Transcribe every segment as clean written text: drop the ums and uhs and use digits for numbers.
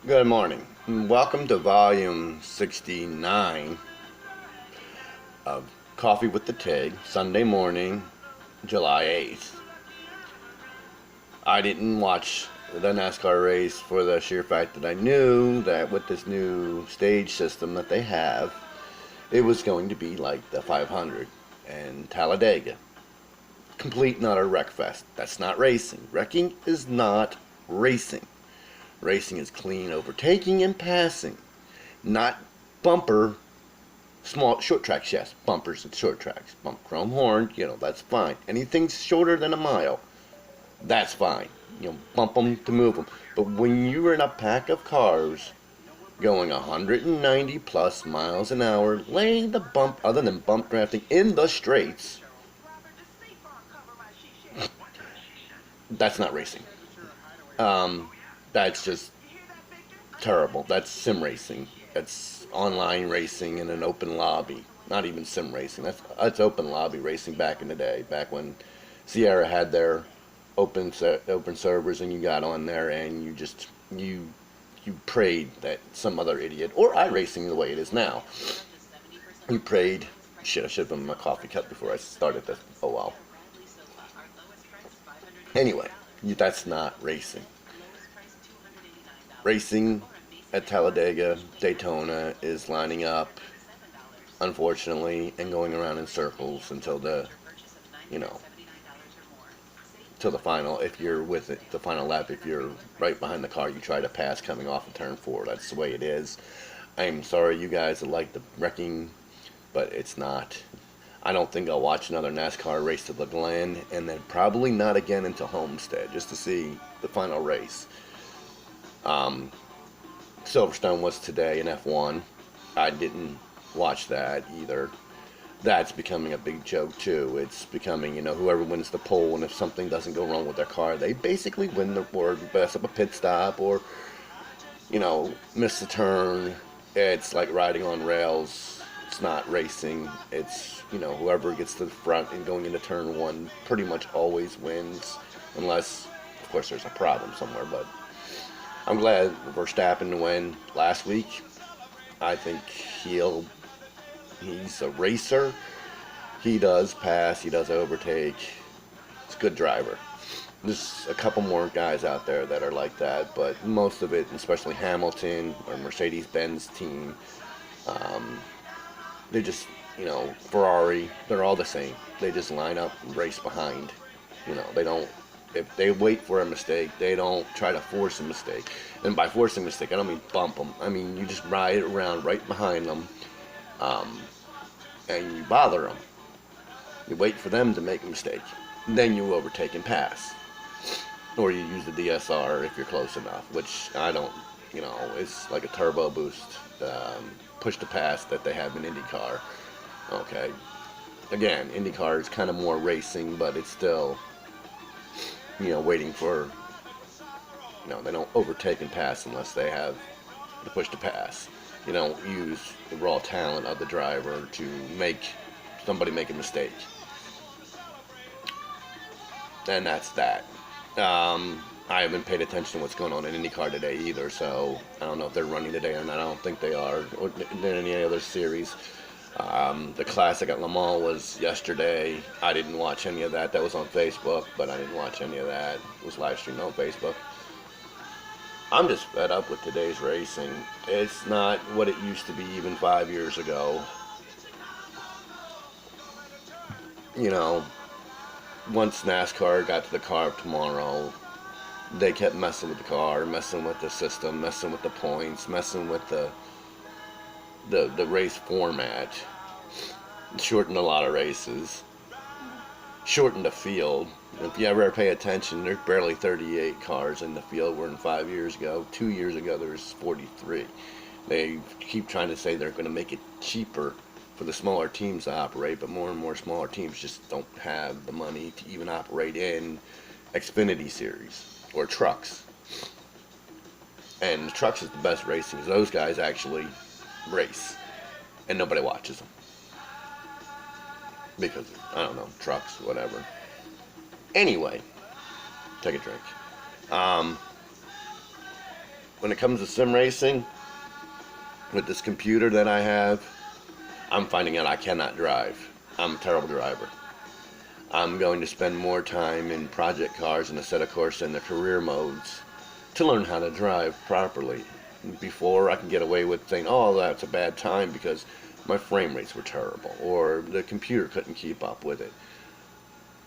Good morning. Welcome to volume 69 of Coffee with the Tigg, Sunday morning, July 8th. I didn't watch the NASCAR race for the sheer fact that I knew that with this new stage system that they have, it was going to be like the 500 and Talladega. Complete and utter wreck fest. That's not racing. Wrecking is not racing. Racing is clean overtaking and passing, not bumper. Small short tracks, yes, bumpers and short tracks. Bump chrome horn, that's fine. Anything shorter than a mile, that's fine. Bump them to move them. But when you're in a pack of cars going 190 plus miles an hour, laying the bump, other than bump drafting in the straights, that's not racing. Um, that's just terrible. That's sim racing. That's online racing in an open lobby. Not even sim racing. That's open lobby racing back in the day. Back when Sierra had their open servers, and you got on there and you prayed that some other idiot or iRacing the way it is now. You prayed. Shit, I should have been my coffee cup before I started this. Oh well. Anyway, that's not racing. Racing at Talladega, Daytona is lining up, unfortunately, and going around in circles until you know, till the final. If you're with it, the final lap. If you're right behind the car, you try to pass coming off of turn four. That's the way it is. I'm sorry, you guys that like the wrecking, but it's not. I don't think I'll watch another NASCAR race to the Glen, and then probably not again until Homestead, just to see the final race. Um, Silverstone was today in F1. I didn't watch that either. That's becoming a big joke too. It's becoming, whoever wins the pole, and if something doesn't go wrong with their car, they basically win the or mess up a pit stop or, miss a turn. It's like riding on rails. It's not racing. It's, whoever gets to the front and going into turn one pretty much always wins, unless, of course, there's a problem somewhere. But I'm glad Verstappen won last week. I think he's a racer. He does pass. He does overtake. He's a good driver. There's a couple more guys out there that are like that, but most of it, especially Hamilton or Mercedes-Benz team, um, they just, Ferrari, they're all the same. They just line up and race behind. They don't, if they wait for a mistake, they don't try to force a mistake. And by forcing a mistake, I don't mean bump them. I mean, you just ride around right behind them, um, and you bother them. You wait for them to make a mistake. Then you overtake and pass. Or you use the DSR if you're close enough, which I don't, it's like a turbo boost push to pass that they have in IndyCar. Okay. Again, IndyCar is kind of more racing, but it's still, waiting for, they don't overtake and pass unless they have the push to pass. You don't use the raw talent of the driver to make somebody make a mistake. And that's that. I haven't paid attention to what's going on in IndyCar today either, so I don't know if they're running today or not. I don't think they are, or in any other series. The Classic at Le Mans was yesterday. I didn't watch any of that. That was on Facebook, but I didn't watch any of that. It was live streamed on Facebook. I'm just fed up with today's racing. It's not what it used to be even 5 years ago. You know, once NASCAR got to the car tomorrow, they kept messing with the car, messing with the system, messing with the points, messing with the race format. Shortened a lot of races. Shortened the field. If you ever pay attention, there's barely 38 cars in the field, where in 5 years ago, 2 years ago, there was 43. They keep trying to say they're going to make it cheaper for the smaller teams to operate, but more and more smaller teams just don't have the money to even operate in Xfinity Series or trucks. And the trucks is the best racing, because those guys actually race, and nobody watches them. Because, I don't know, trucks, whatever. Anyway, take a drink. Um, when it comes to sim racing, with this computer that I have, I'm finding out I cannot drive. I'm a terrible driver. I'm going to spend more time in project cars and a set of course in the career modes to learn how to drive properly. Before I can get away with saying, oh, that's a bad time because my frame rates were terrible or the computer couldn't keep up with it.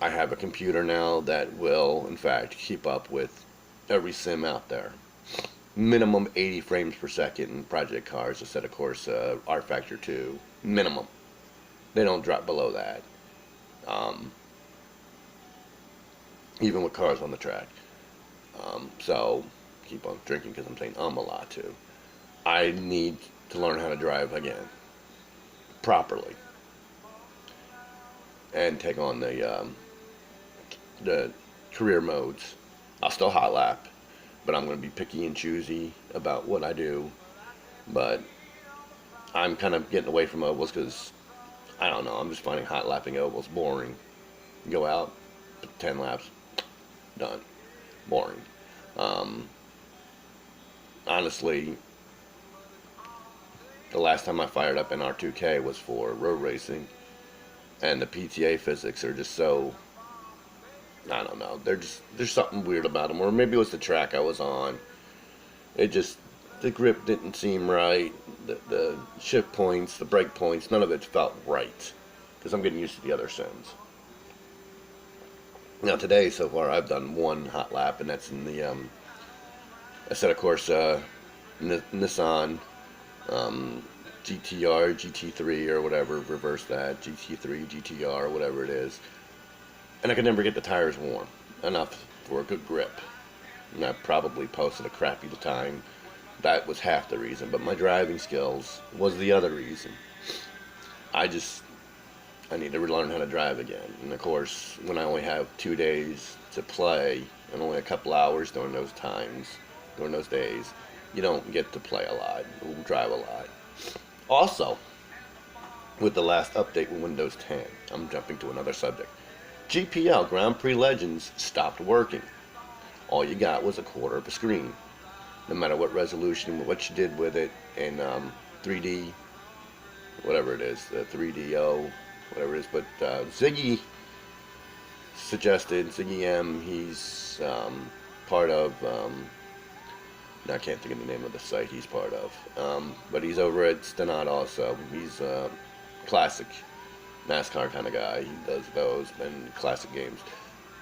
I have a computer now that will, in fact, keep up with every sim out there. Minimum 80 frames per second in project cars, a set of course R Factor 2. Minimum. They don't drop below that. Um, Even with cars on the track. So, keep on drinking because I'm saying a lot too. I need to learn how to drive again. Properly. And take on the career modes. I'll still hot lap, but I'm going to be picky and choosy about what I do. But I'm kind of getting away from ovals because, I don't know, I'm just finding hot lapping ovals boring. Go out, 10 laps, done. Boring. Um, Honestly, the last time I fired up an R2K was for road racing, and the PTA physics are just so, I don't know, there's something weird about them, or maybe it was the track I was on. It just, the grip didn't seem right, the shift points, the brake points, none of it felt right, because I'm getting used to the other sims. Now today, so far, I've done one hot lap, and that's in the, I said, of course, Nissan GTR, GT3, or whatever, reverse that, GT3, GTR, whatever it is. And I could never get the tires warm enough for a good grip. And I probably posted a crappy time. That was half the reason, but my driving skills was the other reason. I need to relearn how to drive again. And of course, when I only have 2 days to play, and only a couple hours during those times, during those days, you don't get to play a lot, drive a lot. Also, with the last update with Windows 10, I'm jumping to another subject. GPL, Grand Prix Legends, stopped working. All you got was a quarter of a screen. No matter what resolution, what you did with it in 3D, whatever it is, the 3DO, whatever it is. But Ziggy suggested, Ziggy M, he's part of, I can't think of the name of the site he's part of, but he's over at Stenot also. He's a classic NASCAR kind of guy. He does those and classic games,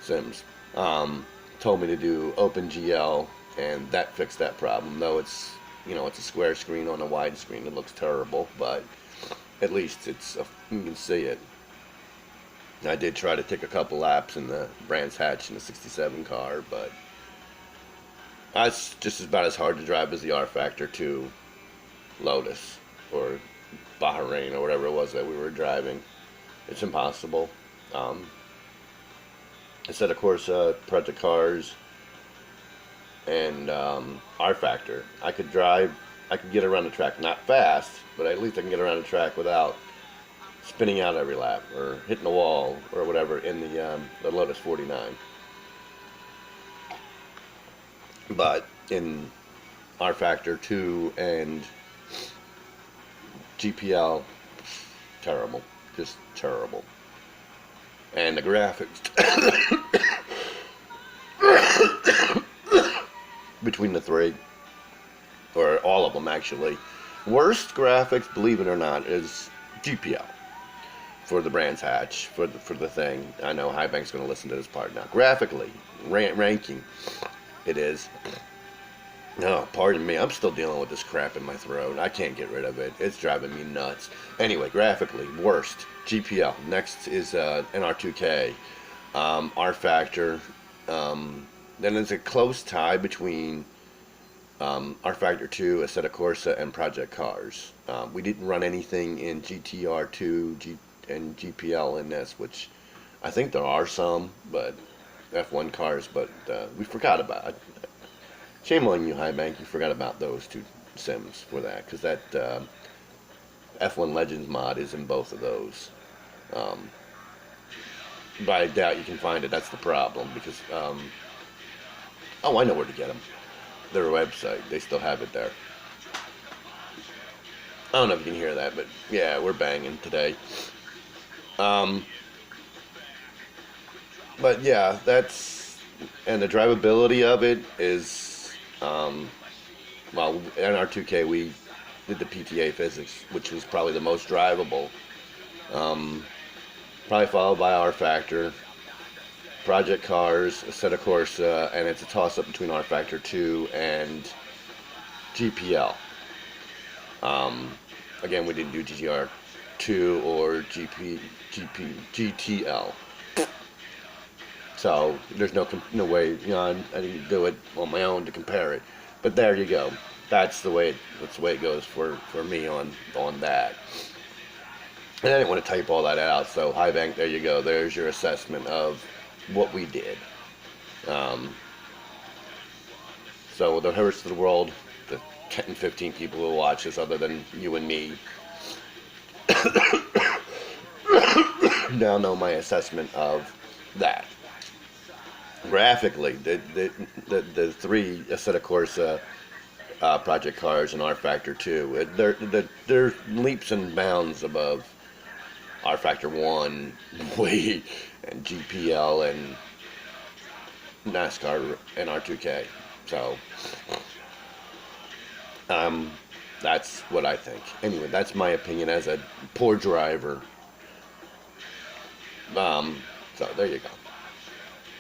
sims. Told me to do OpenGL, and that fixed that problem. Though it's, it's a square screen on a wide screen. It looks terrible, but at least you can see it. I did try to take a couple laps in the Brands Hatch in the 67 car, but it's just about as hard to drive as the R Factor 2 Lotus or Bahrain or whatever it was that we were driving. It's impossible. I said, of course, Project Cars and R Factor. I could get around the track, not fast, but at least I can get around the track without spinning out every lap or hitting the wall or whatever in the Lotus 49. But in R Factor 2 and GPL, terrible, just terrible. And the graphics between the three, or all of them actually, worst graphics, believe it or not, is GPL for the Brands Hatch, for the thing. I know Highbank's going to listen to this part now. Graphically, ranking, it is. No, pardon me, I'm still dealing with this crap in my throat. I can't get rid of it. It's driving me nuts. Anyway, graphically, worst, GPL. Next is NR2K, R Factor. Then there's a close tie between R Factor 2, Assetto Corsa, and Project Cars. We didn't run anything in GTR2 and GPL in this, which I think there are some, but F1 cars, but we forgot about it. Shame on you, Highbank, you forgot about those two sims for that, because that F1 Legends mod is in both of those. But I doubt you can find it. That's the problem, because oh, I know where to get them. their website. They still have it there. I don't know if you can hear that, but yeah, we're banging today. Um, but yeah, and the drivability of it is, well, in our 2K we did the PTA physics, which was probably the most drivable. Um, Probably followed by R Factor, Project Cars, Assetto Corsa, and it's a toss-up between R Factor 2 and GPL. Um, Again, we didn't do GTR 2 or GTL. So there's no way, I didn't do it on my own to compare it. But there you go. That's the way it goes for me on that. And I didn't want to type all that out. So High Bank, there you go. There's your assessment of what we did. Um, so the rest of the world, the 10, 15 people who watch this, other than you and me, now know my assessment of that. Graphically, the three Assetto Corsa, Project Cars, and R Factor 2, they're leaps and bounds above R Factor 1, way, and GPL, and NASCAR, and R2K. So, that's what I think. Anyway, that's my opinion as a poor driver. So there you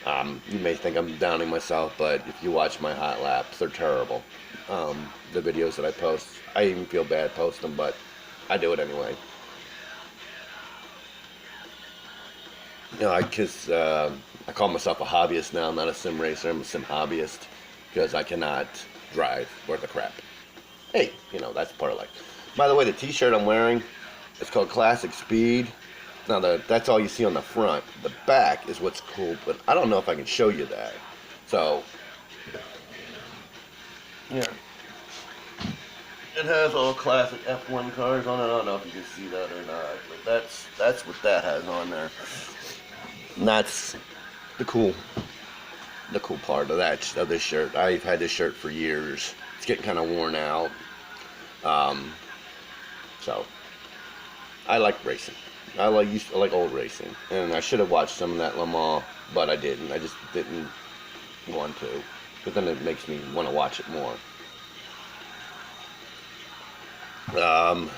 go. You may think I'm downing myself, but if you watch my hot laps, they're terrible. The videos that I post, I even feel bad posting them, but I do it anyway. I call myself a hobbyist now. I'm not a sim racer. I'm a sim hobbyist because I cannot drive worth a crap. Hey, that's part of life. By the way, the T-shirt I'm wearing, it's called Classic Speed. Now, that's all you see on the front. The back is what's cool, but I don't know if I can show you that. So, yeah. It has all classic F1 cars on it. I don't know if you can see that or not, but that's what that has on there. And that's the cool part of this shirt. I've had this shirt for years. It's getting kind of worn out. So I like racing. I like old racing, and I should have watched some of that Le Mans, but I didn't. I just didn't want to. But then it makes me want to watch it more. Wow,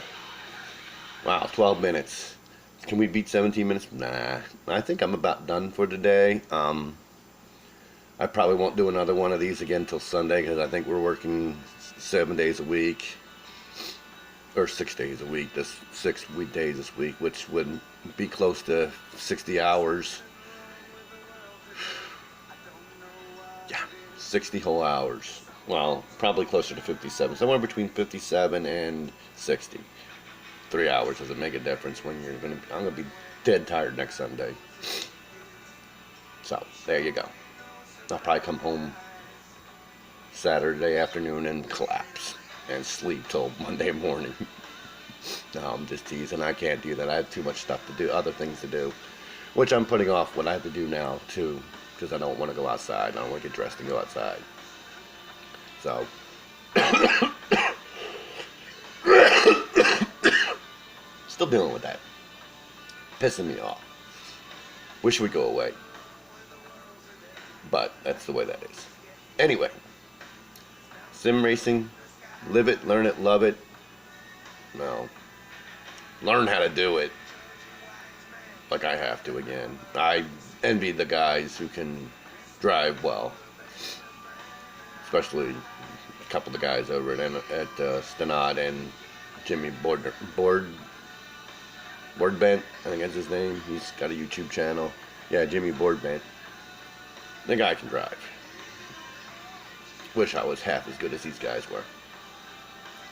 12 minutes. Can we beat 17 minutes? Nah. I think I'm about done for today. I probably won't do another one of these again till Sunday because I think we're working 7 days a week. Or 6 days a week. This 6 weekdays this week, which would be close to 60 hours. Yeah, 60 whole hours. Well, probably closer to 57. Somewhere between 57 and 60. 3 hours doesn't make a difference when I'm gonna be dead tired next Sunday. So there you go. I'll probably come home Saturday afternoon and collapse and sleep till Monday morning. No, I'm just teasing. I can't do that. I have too much stuff to do, other things to do, which I'm putting off what I have to do now too, because I don't want to go outside. I don't want to get dressed and go outside. So, still dealing with that. Pissing me off. Wish it would go away. But that's the way that is. Anyway, sim racing. Live it, learn it, love it. No. Learn how to do it. Like I have to again. I envy the guys who can drive well. Especially a couple of the guys over at Stenod and Jimmy Boardbent. I think that's his name. He's got a YouTube channel. Yeah, Jimmy Boardbent. The guy can drive. Wish I was half as good as these guys were.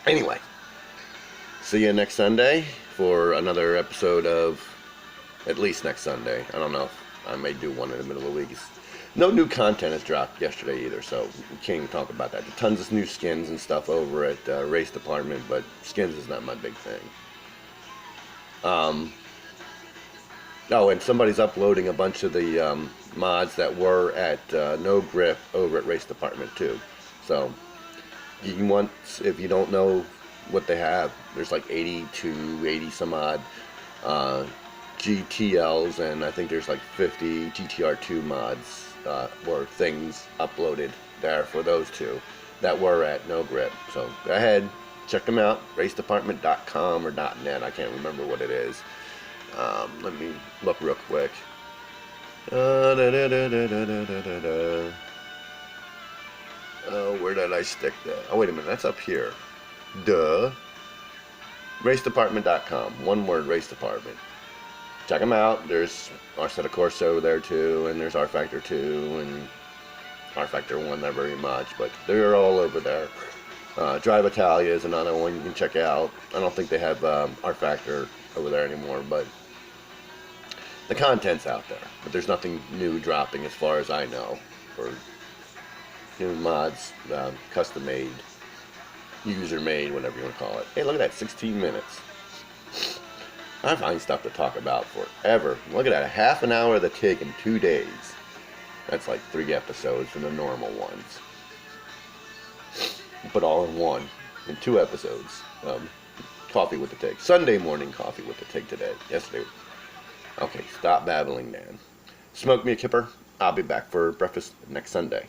Anyway, see you next Sunday for another episode of, at least next Sunday. I don't know if I may do one in the middle of the week. No new content has dropped yesterday either, so we can't even talk about that. There's tons of new skins and stuff over at Race Department, but skins is not my big thing. Oh, and somebody's uploading a bunch of the mods that were at No Grip over at Race Department too. So If you don't know what they have, there's like 80 some odd uh, GTLs, and I think there's like 50 GTR2 mods or things uploaded there for those two that were at No Grip. So go ahead, check them out. Racedepartment.com or .net. I can't remember what it is. Let me look real quick. Da, da, da, da, da, da, da, da. Oh, where did I stick that? Oh, wait a minute. That's up here. Duh. Racedepartment.com. One word, Race Department. Check them out. There's Arcetta Corso there too, and there's R Factor 2 and R Factor 1, not very much, but they're all over there. Drive Italia is another one you can check out. I don't think they have R Factor over there anymore, but the content's out there. But there's nothing new dropping as far as I know, or new mods, custom made, user made, whatever you want to call it. Hey, look at that, 16 minutes. I find stuff to talk about forever. Look at that, a half an hour of the Tigg in 2 days. That's like 3 episodes from the normal ones. But all in one, in 2 episodes. Coffee with the Tigg. Sunday morning coffee with the Tigg today. Yesterday. Okay, stop babbling, Dan. Smoke me a kipper. I'll be back for breakfast next Sunday.